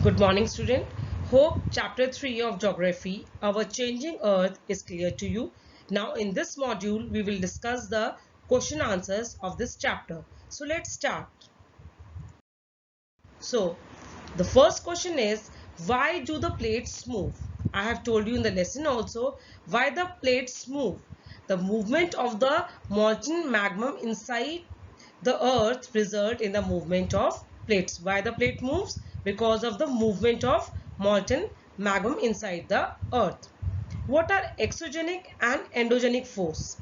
Good morning, student. Hope chapter 3 of geography, our changing earth, is clear to you. Now in this module, we will discuss the question answers of this chapter. So let's start. So the first question is, why do the plates move? I have told you in the lesson also why the plates move. The movement of the molten magma inside the earth result in the movement of plates. Why the plate moves? Because of the movement of molten magma inside the earth. What are exogenic and endogenic force?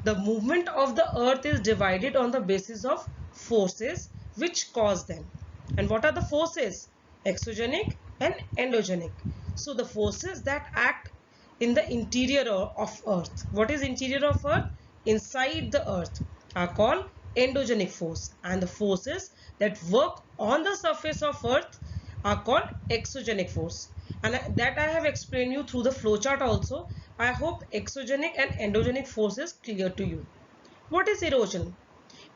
The movement of the earth is divided on the basis of forces which cause them. And what are the forces? Exogenic and endogenic. So the forces that act in the interior of earth. What is interior of earth? Inside the earth are called endogenic force, and the forces that work on the surface of earth are called exogenic force, and that I have explained you through the flowchart also. I hope exogenic and endogenic forces clear to you. What is erosion?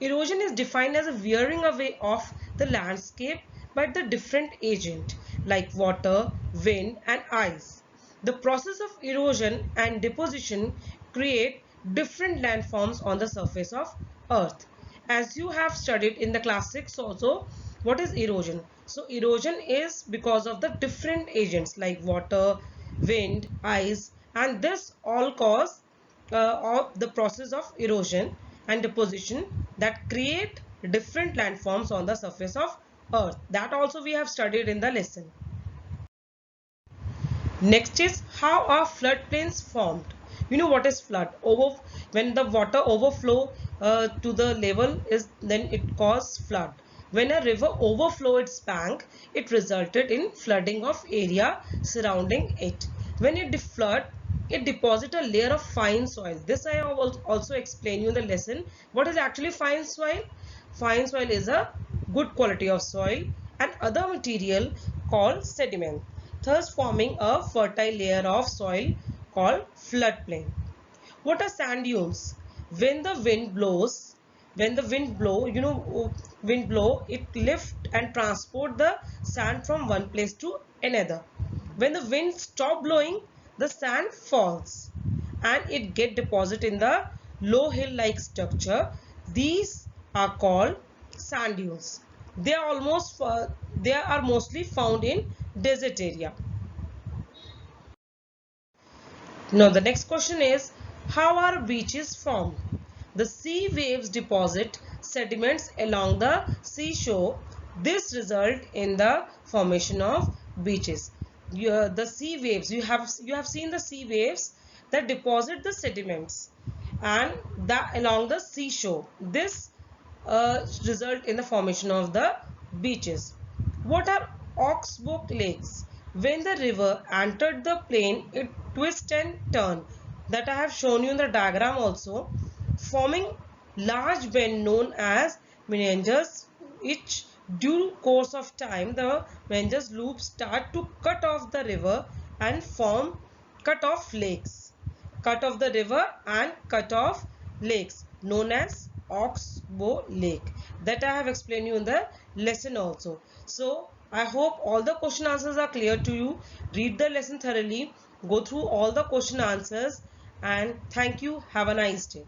Erosion is defined as a wearing away of the landscape by the different agent like water, wind and ice. The process of erosion and deposition create different landforms on the surface of earth. As you have studied in the class 6 also, what is erosion? So erosion is because of the different agents like water, wind, ice, and this all cause of the process of erosion and deposition that create different landforms on the surface of earth. That also we have studied in the lesson. Next is, how are floodplains formed? You know what is flood? When the water overflow to the level is, then it causes flood. When a river overflow its bank, it resulted in flooding of area surrounding it. When it flood, it deposit a layer of fine soil. This I also explain you in the lesson. What is actually fine soil? Fine soil is a good quality of soil and other material called sediment, thus forming a fertile layer of soil called floodplain. What are sand dunes? When the wind blows, wind blow, it lift and transport the sand from one place to another. When the wind stop blowing, the sand falls and it get deposited in the low hill like structure. These are called sand dunes. They are mostly found in desert area. Now the next question is, how are beaches formed? The sea waves deposit sediments along the seashore. This result in the formation of beaches. The sea waves, you have seen the sea waves that deposit the sediments and that along the seashore. This result in the formation of the beaches. What are oxbow lakes? When the river entered the plain, it twists and turns. That I have shown you in the diagram also, forming large bend known as meanders, which due course of time the meanders loops start to cut off the river and form cut off lakes. Cut off the river and cut off lakes known as Oxbow Lake. That I have explained you in the lesson also. So I hope all the question answers are clear to you. Read the lesson thoroughly, go through all the question answers, and thank you. Have a nice day.